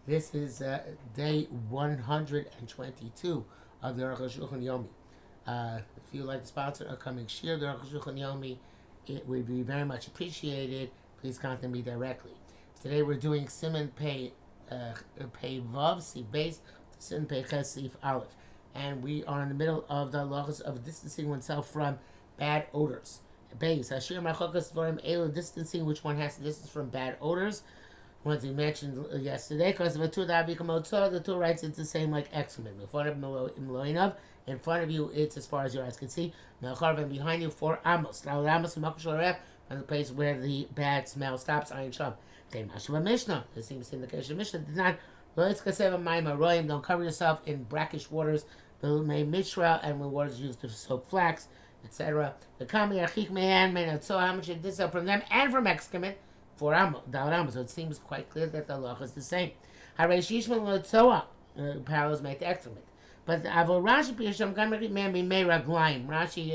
This is day 122 of the Arukh HaShulchan Yomi. If you like to sponsor a coming shir, the Arukh HaShulchan Yomi, it would be very much appreciated. Please contact me directly. Today we're doing Siman Pei Vav, Sif Beis, Siman Pei Ches, Sif Aleph. And we are in the middle of the halachas of distancing oneself from bad odors. Beis, Hashir Machokas Dvarim Elu, distancing which one has to distance from bad odors. Once we mentioned yesterday, because of a two the two writes it's the same like excrement. In front of you, it's as far as your eyes can see. And behind you, 4 amos. Now, amos from the place where the bad smell stops. Ayin sham. Mishnah. This seems to indicate the Mishnah did not. Don't cover yourself in brackish waters. Mishra, and when water is used to soak flax, etc. The kami achik mehan menatzo. How much you distance from them and from excrement? 4 amos. So it seems quite clear that the halacha is the same. Parallels make the excrement. But Rashi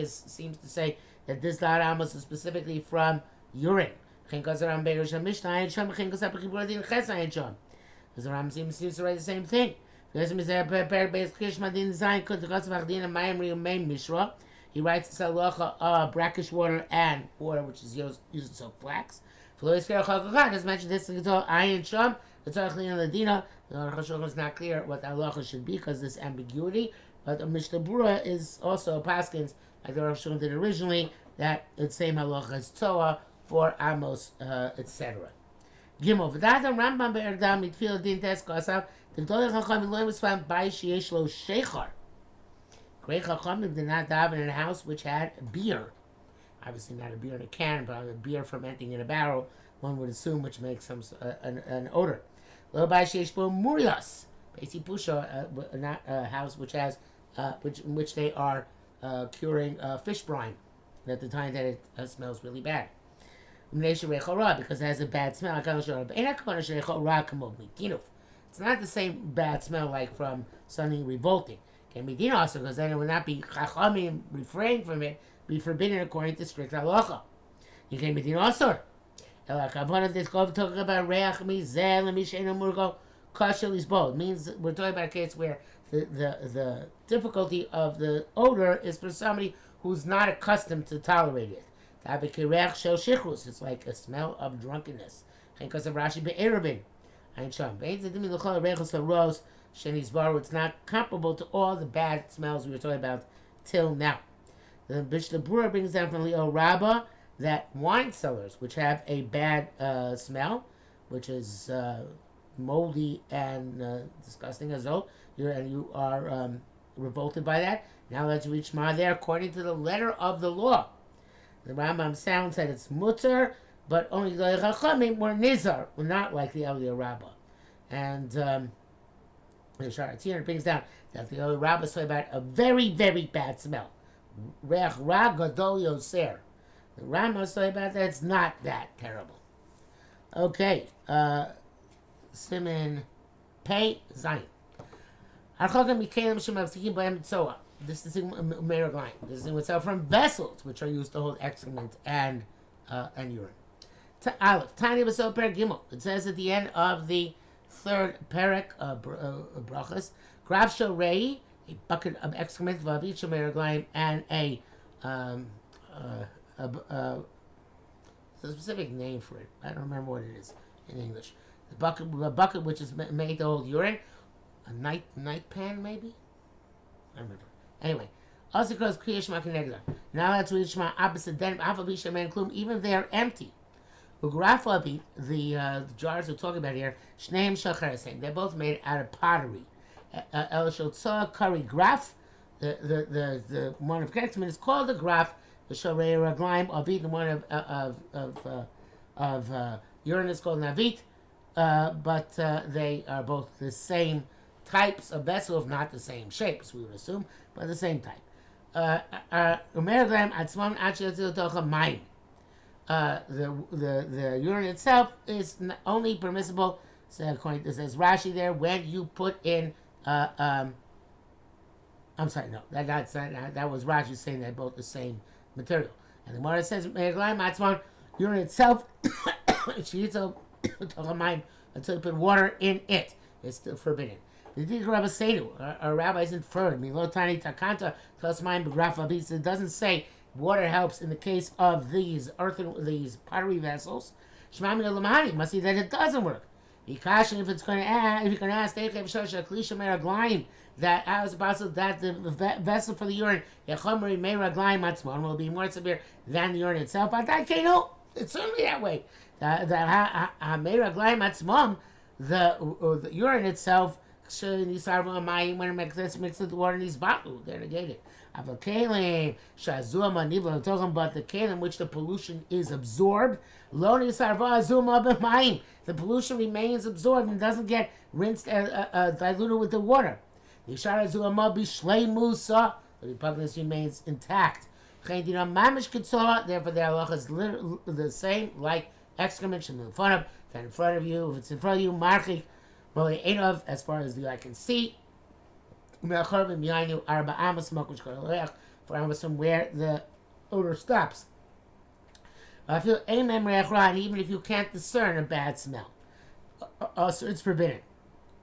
seems to say that this dal amos is specifically from urine. Because the Ram seems to write the same thing. He writes this halacha brackish water and water which is used to soak flax. As mentioned, this is Ayin Sham. The Arukh HaShulchan is not clear what the halacha should be because this ambiguity. But the Mishnah Brura is also paskins, like the Arukh HaShulchan did originally, that it's same halacha as Toa, 4 amos, etc. Gimel v'dadam Rambam be'erdam mitfil din tesko asav the Gdolei Chachamim lo yisvam bay sheyesh lo sheichar. Great Chachamim did not daven in a house which had beer. Obviously not a beer in a can, but a beer fermenting in a barrel, one would assume, which makes some an odor. Lo bay sheyesh bo murias. Basi pusha, not a house which has in which they are curing fish brine at the time that it smells really bad. Because it has a bad smell. It's not the same bad smell like from something revolting. Can be also because then it would not be chachamim refrain from it, be forbidden according to strict halacha. You can be also. This talking about reach mizel misheinu murgo kashel isbol. Means we're talking about a case where the difficulty of the odor is for somebody who's not accustomed to tolerate it. It's like a smell of drunkenness. Because of Rashi be'erabin. It's not comparable to all the bad smells we were talking about till now. The Mishnah Brura brings down from Leo Rabbah that wine cellars, which have a bad smell, which is moldy and disgusting as though you are revolted by that. Now let's reach Ma there according to the letter of the law. The Rambam sounds that it's mutter, but only the Chachamim were nizar, were not like the Eliyah Rabbah. And the Sharatzir brings down that the Eliyah Rabbah saw about a very, very bad smell. Reach ra gadol yoser. The Rambam saw about that it's not that terrible. Okay, Siman Pei Zayin. Archogam Mikalim Shemavzikim B'Em Tzoah. This is meragline. This is what's out from vessels which are used to hold excrement and urine. Aleph. Tiny Basel Per Gimel. It says at the end of the third perek brachas, Grav Shel Rei, a bucket of excrement, Vavit Shel meragline, and a specific name for it. I don't remember what it is in English. A bucket which is made to hold urine. A night pan maybe. I remember. Anyway, also because Kriya Shema Kenegdar. Now let's read Shema opposite then Afabisha Man Klum, even if they are empty. Ugrafabi, the jars we're talking about here, Shneim Shachar, they're both made out of pottery. El Shotza Kari Graf, the one of Kexman is called the Graf, the Shorei Raglaim, Avit, the one of urine is called Navit, but they are both the same types of vessel, if not the same shapes, we would assume, but the same type. The urine itself is only permissible, so according to says Rashi there, when you put in. I'm sorry, no, that was Rashi saying they're both the same material. And the Gemara says urine itself, until you put water in it. it's still forbidden. The Dik Rabbi Senu, our rabbis inferred, Milotani Takanta, Tosmaim Rafa, it doesn't say water helps in the case of these pottery vessels. Shmami Lamahani must see that it doesn't work. Ikashin, if you're going to ask, that as possible that the vessel for the urine will be more severe than the urine itself. But that can't. It's certainly that way. The urine itself, when it mixes with the water in these bottles, they're negated. But the kalim which the pollution is absorbed, the pollution remains absorbed and doesn't get rinsed, diluted with the water. The repugnance remains intact. Therefore, the halacha is the same, like excrement in front of you. If it's in front of you, marchik, as far as the eye can see. From where the odor stops. And even if you can't discern a bad smell, so it's forbidden.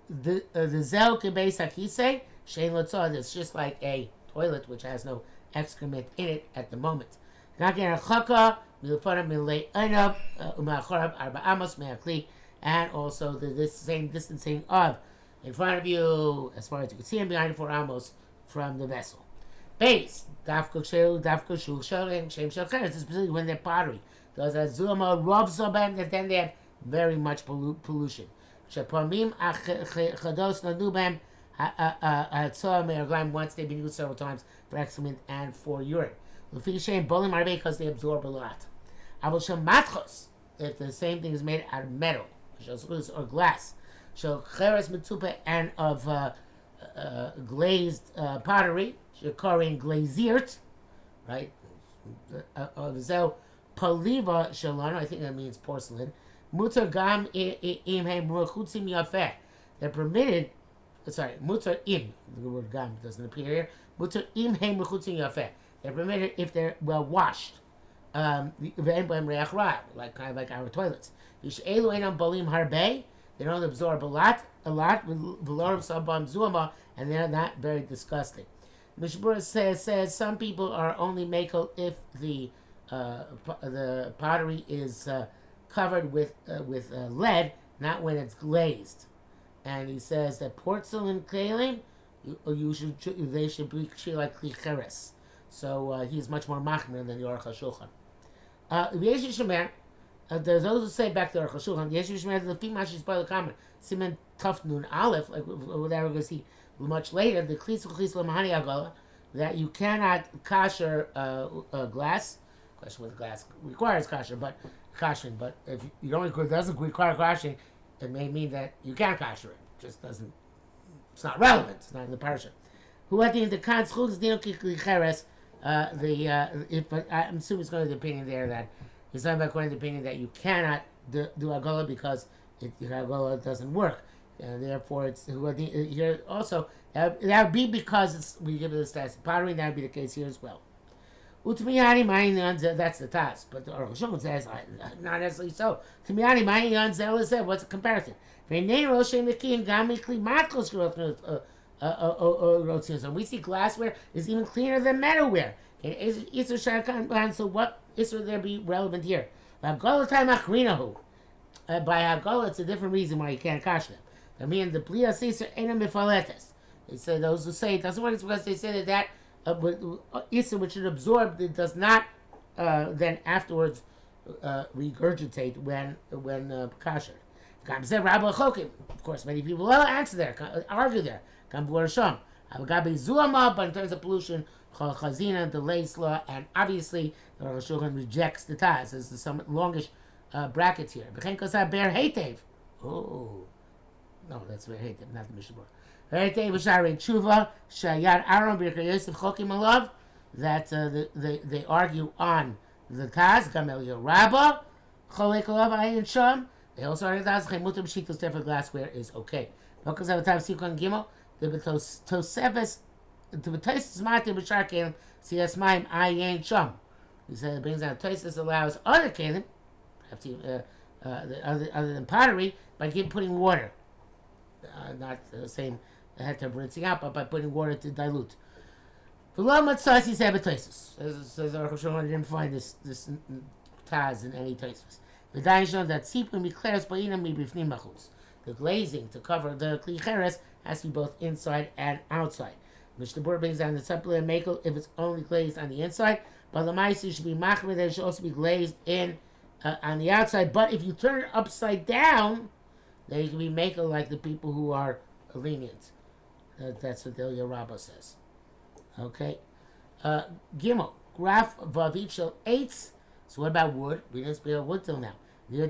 The zel kebeis hakisei shein lotzah. It's just like a toilet which has no excrement in it at the moment. And also this same distancing of in front of you, as far as you can see, and behind 4 amos from the vessel. Base specifically when they're pottery. Those azuma rubs on them, that then they have very much pollution. Once they've been used several times for excrement and for urine. Because they absorb a lot. If the same thing is made out of metal or glass, and of glazed pottery, Korean glaziert, right? Paliva shalon, I think that means porcelain. Mutar gam imhem ruchutzim yafeh. They're permitted. Sorry, mutar im. The word gam doesn't appear here. Mutar imhem ruchutzim yafeh. They're permitted if they're well washed. Like kind of like our toilets. Yishelu einam balim harbe. They don't absorb a lot, and they're not very disgusting. Mishmur says some people are only makel if the pottery is covered with lead, not when it's glazed. And he says that porcelain kalim, they should be like klicheres. So he's much more machmir than the Arukh HaShulchan. There's those who say back to Arukh HaShulchan, the female she's by the comment, Simen Tuf Nun Aleph, like whatever we see much later, the that you cannot kosher glass. Question with glass requires kosher, but koshering. But if you don't, it doesn't require koshering, it may mean that you can kosher it. It just doesn't. It's not relevant. It's not in the parsha. Who at the end of the konz I'm assuming it's going to the opinion there that he's talking about according to the opinion that you cannot do agola because agola doesn't work, and therefore it's here also that would be because we give it the stats pottery. That would be the case here as well. That's the task, but the Arukh HaShulchan says not necessarily so. Said, what's the comparison? So we see glassware is even cleaner than metalware. So what is would there be relevant here? By Hagolah, it's a different reason why you can't kash them. I mean, the Blia Caesar ain't mifaletes. They say those who say it doesn't work, it's because they say that Issa, which it absorbed, it does not then afterwards regurgitate when kasher. Of course, many people will answer there, argue there. But in terms of pollution, Chazina, the Lace law, and obviously the Arukh HaShulchan rejects the Taz. There's some longish brackets here. Oh, no, that's Be'er Heitev, not the Mishnah. Heitev v'sharei tshuva shayad Aaron b'Yirkei Yosef chokim alav, that they argue on the Taz. Gamel Yerabba cholek alav ayin sham. They also argue that chemutim shitos for glassware is okay. Because of the time Sikon Gimel, the Tosefes, the Tosis Mati b'Shar Kelim Siyas Maim ayin sham. He said it brings out Tosis allows other kelim, perhaps other than pottery, by putting water. not the same heter of rinsing out, but by putting water to dilute. V'lo matzasi sebetoisus. Says Arukh HaShulchan, I didn't find this taz in any toisus. The daishan that sipum mikleres ba'inam mibifnim machutz. The glazing to cover the kli cheres has to be both inside and outside. Mishnah Berurah brings down the separate makel if it's only glazed on the inside, but the ma'aser should be machmir that it should also be glazed in on the outside. But if you turn it upside down, then you can be makel like the people who are lenient. That's what the Ilya Rabbah says. Okay. Gimel graph vavit shel eitz. So what about wood? We didn't speak about wood till now. So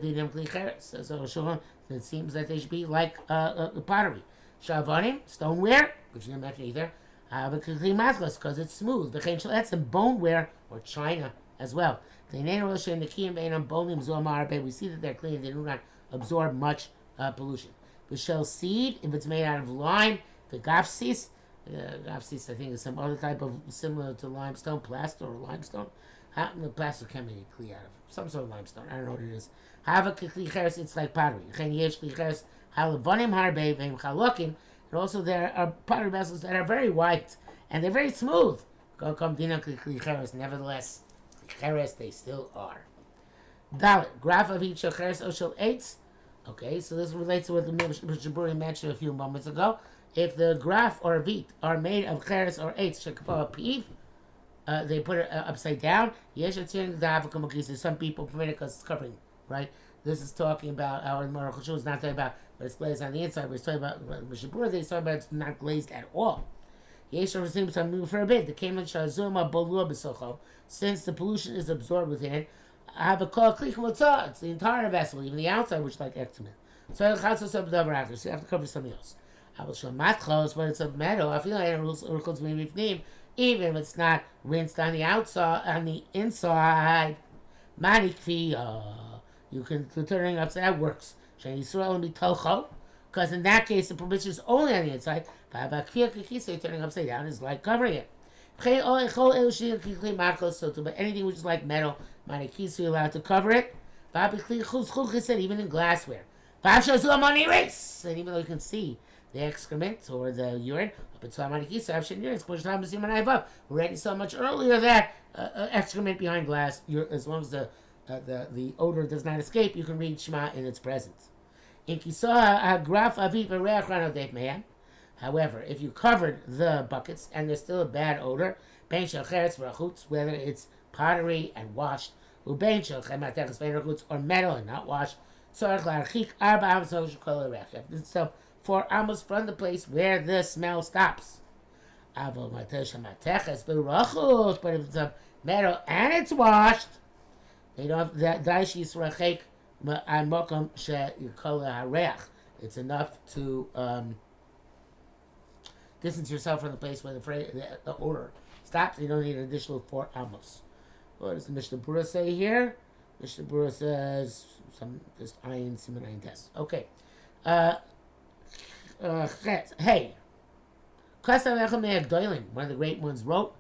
it seems that they should be like pottery. Shavanim, stoneware, which you didn't mention either. Because it's smooth. That's some boneware or china as well. We see that they're clean. They do not absorb much pollution. The shell seed, if it's made out of lime, the gafsis, gafsis I think is some other type of similar to limestone, plaster or limestone. The plaster can be clean out of some sort of limestone. I don't know what it is. It's like pottery. And also there are pottery vessels that are very white and they're very smooth. Nevertheless, they still are. Dalit, graph of each shel eitz. Okay, so this relates to what the Mishnah Berurah mentioned a few moments ago. If the graph or vit are made of cheres or eitz, they put it upside down. Some people permit it because it's covering, right? This is talking about our Arukh HaShulchan is not talking about but it's glazed on the inside. We're talking about Mishnah Berurah. They're talking about it's not glazed at all. Since the pollution is absorbed within it, I have a call kli. It's the entire vessel, even the outside, which is like excrement. So you have to cover something else. But it's of metal. I feel like even if it's not rinsed on the outside, on the inside, you can turn it upside. That works. Because in that case, the permission is only on the inside. Turning upside down is like covering it. So to anything which is like metal, you're allowed to cover it. Even in glassware. And even though you can see the excrement or the urine, we already saw much earlier that excrement behind glass, as long as the odor does not escape, you can read Shema in its presence. However, if you covered the buckets and there's still a bad odor, whether it's pottery and washed, or metal and not washed, so 4 amos from the place where the smell stops. But if it's a metal and it's washed, they don't have it's enough to distance yourself from the place where the odor stops. You don't need an additional 4 amos. What does the Mishnah Berurah say here? Mishnah Berurah says just ayin siman ayin test. Okay. Hey. One of the great ones wrote.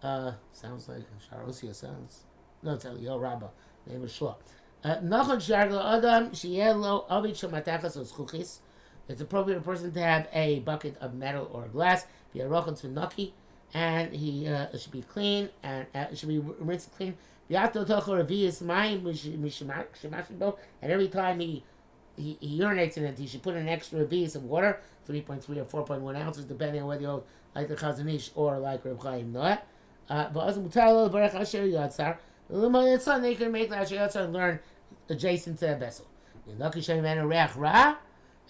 Sounds like Sharosia sounds. No, it's Elio Rabbah. Name is Shloh. It's appropriate for a person to have a bucket of metal or glass, and he should be clean and it should be rinsed clean. And every time he urinates in it, he should put an extra revius of water, 3.3 or 4.1 ounces, depending on whether you like the Chazanish or like Reb Chaim Noah. They can make the and learn adjacent to the vessel.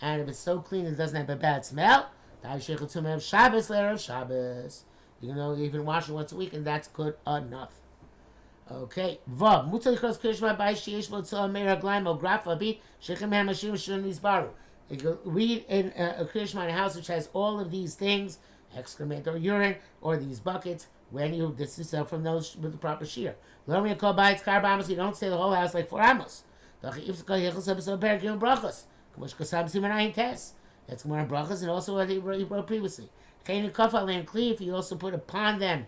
And if it's so clean it doesn't have a bad smell, you can even wash it once a week, and that's good enough. Okay. Vav. You can read in a Krishma in a house which has all of these things, excrement or urine, or these buckets, when you distance yourself from those with the proper shear. You don't say the whole house like 4 amos. That's more brachas, and also what he wrote previously. If you also put upon them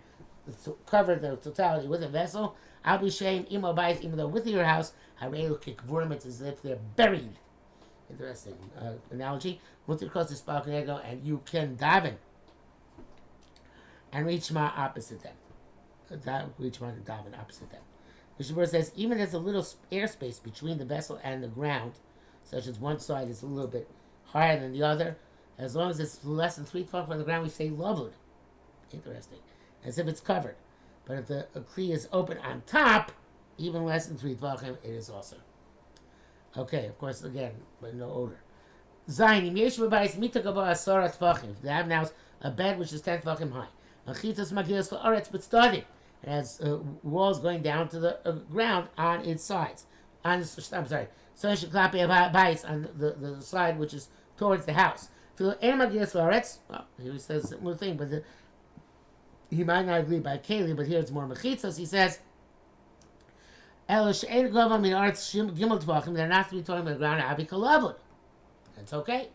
to cover the totality with a vessel, I'll be shame even though with your house, it's as if they're buried Interesting analogy. Multi-cross is Spalkanego, and you can daven and reach my opposite them. That reach my daven opposite them. Mishabur says, even there's a little airspace between the vessel and the ground, such as one side is a little bit higher than the other, as long as it's less than 3 feet from the ground, we say lavud. Interesting. As if it's covered. But if the kli is open on top, even less than 3 tvachim, it is also. Okay, of course, again, but no odor. Zayin, im yesh b'bayis mita gaba asara tvachim. They have now a bed which is 10 tvachim high. Achitas magilas la'aretz, but study. It has walls going down to the ground on its sides. I'm sorry. So you should clap on the side which is towards the house. Well, here he says a similar thing, but he might not agree by Kaylee, but here it's more mechitzas. He says, they're not to be talking about the ground, that's okay.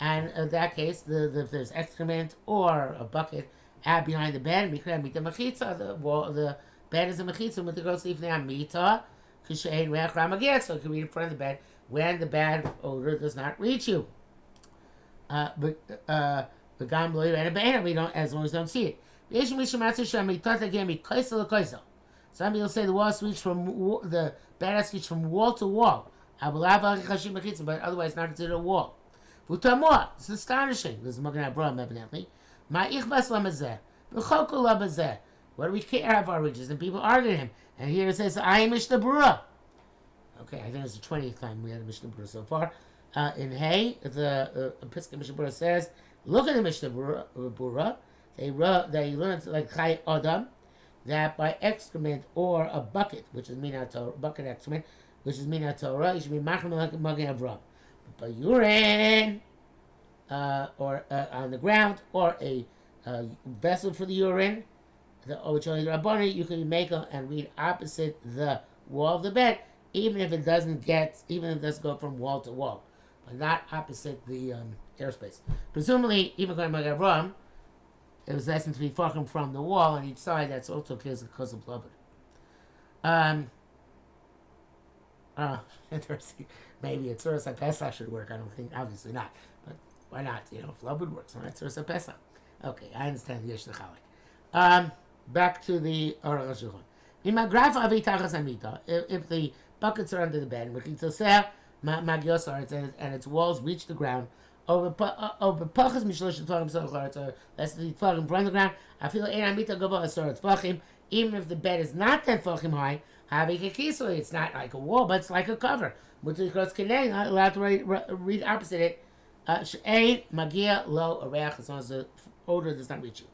And in that case, if there's excrement or a bucket behind the bed, the bed is a mechitza with the gross leaf now mita, so you can read in front of the bed when the bad odor does not reach you. But the gam loy and a banner we don't, as long as we don't see it. Some people say the walls reach from the bed reach from wall to wall, but otherwise not considered a wall. It's astonishing. This is Magen Avraham evidently. What do we care of our riches? And people argue him. And here it says, I am Mishnah Berurah. Okay, I think it's the 20th time we had a Mishnah Berurah so far. In Hay, the Episcopal Mishnah Berurah says, look at the Mishnah Berurah. They learned like Chai Adam, that by excrement or a bucket, which is Minat Torah, bucket excrement, which is Minat Torah, you should be Macham Magen Avraham. But by urine, or on the ground, or a vessel for the urine, which only the Rabboni, you can make and read opposite the wall of the bed, even if it doesn't go from wall to wall, but not opposite the airspace. Presumably, even going by Avraham, it was less than 3 feet from the wall on each side. That's also because of blubber. Interesting. Maybe it's Tzuras HaPesach should work. I don't think, obviously not. But why not? If blubber works, why not Tzuras HaPesach? Okay, I understand the Yesh L'Chalik. Back to the Arukh HaShulchan. If the buckets are under the bed, and its walls reach the ground, over pachas mishlosh tefachim sochar, or less than 3 tefachim from the ground, I feel even if the bed is not 10 tefachim high, it's not like a wall, but it's like a cover. Not allowed to read opposite it. Magia lo areach, as long as the odor does not reach you.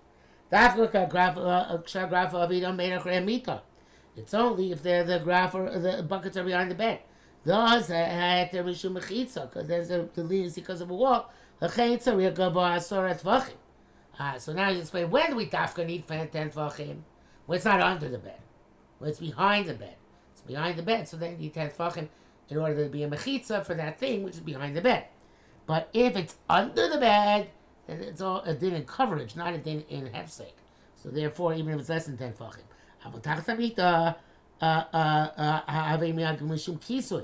It's only if the graph or the buckets are behind the bed. Those had the rishum mechitza, because there's the leniency because of a wall. So now you explain, when do we dafka need 10 tefachim? Well, it's not under the bed. Well, it's behind the bed. It's behind the bed, so then you need 10 tefachim in order to be a mechitza for that thing which is behind the bed. But if it's under the bed, then it's all a din in coverage, not a din in hefsek. So therefore, even if it's less than 10 tefachim,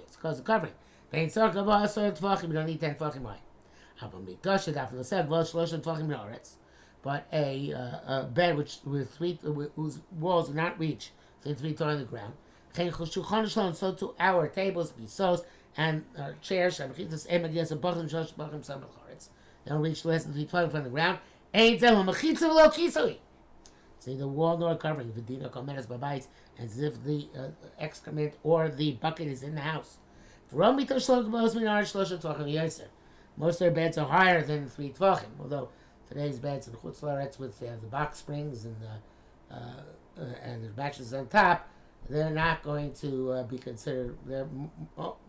it's because of covering. We don't need 10 tefachim high. But a bed whose walls do not reach 3 feet on the ground. So to our tables, besos, and chairs, they don't reach less than 3 feet from the ground. See the wall nor covering, as if the excrement or the bucket is in the house. Most of their beds are higher than 3 tefachim, although today's beds in Chutz La'aretz with the box springs and the mattresses on top, they're not going to be considered, they're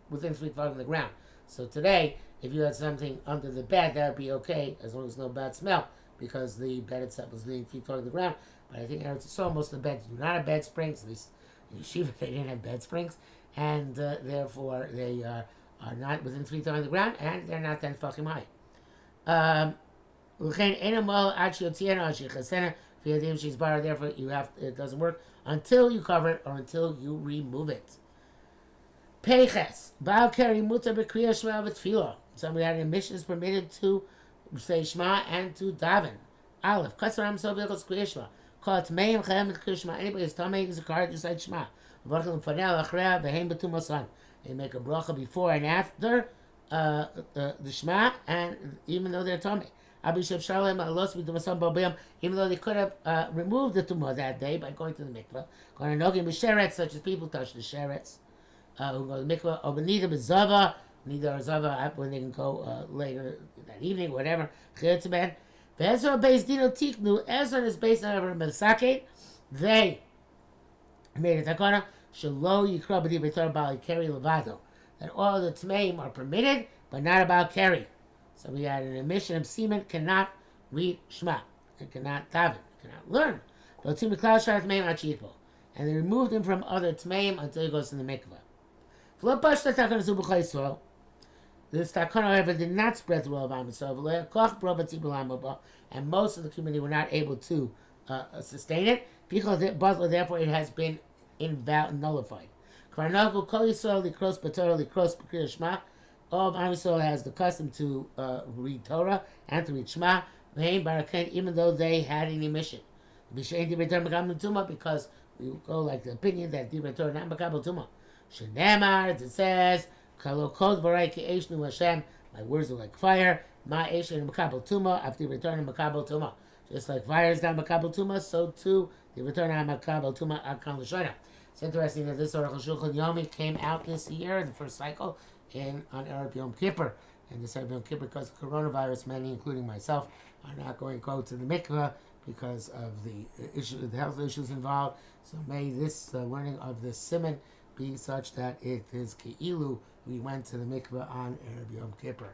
within 3 tefachim of the ground. So today, if you had something under the bed, that would be okay, as long as no bad smell, because the bed itself was within 3 tefachim of the ground. But I think most of the beds do not have bed springs, at least in Yeshiva they didn't have bed springs, and therefore they are not within 3 tefachim of the ground, and they're not 10 tefachim high. Therefore it doesn't work until you cover it or until you remove it. Peches. Baal Keri Mutar B'Kriya Shema V'Tfilah. Somebody had an mission is permitted to say Shema and to daven. Aleph. Kassaram Sovichos Kriya Shema. Call it Meim Chayim Kriya Shema. Anybody who's Tomei is required to recite Shema. V'Vachim Fanel Achrea V'Heim B'Tum Son. They make a bracha before and after the Shema, and even though they're Tomei. Even though they could have removed the tumah that day by going to the mikveh, going to nogim b'sheretz, such as people touch the sheretz, who go to the mikveh, or neither b'zava, neither zava when they can go later that evening, whatever. Ezra based dino tiknu. Ezra is based on a Mesakeh. They made a takana shelo yikra b'di b'tor bali keri levado, that all the tmeim are permitted, but not about keri. So we had an admission of semen cannot read Shema. It cannot daven. It cannot learn. And they removed him from other tmeim until he goes to the mikveh. This takana, however, did not spread through all of Am Yisrael, and most of the community were not able to sustain it, because therefore it has been nullified. All of Am Yisrael has the custom to read Torah and to read Shema, even though they had an emission. Because we go like the opinion that Divrei Torah not makabel tumah. Shenemar, it says, my words are like fire. Ma eshen makabel tumah. After Divrei Torah makabel tumah. Just like fire is not makabel tumah, so too Divrei Torah makabel tumah akan l'shona. It's interesting that this Arukh HaShulchan Yomi came out this year, the first cycle, on Erev Yom Kippur. And this Erev Yom Kippur, because of coronavirus, many, including myself, are not going to go to the mikveh because of the health issues involved. So may this learning of this siman be such that it is ki'ilu we went to the mikveh on Erev Yom Kippur.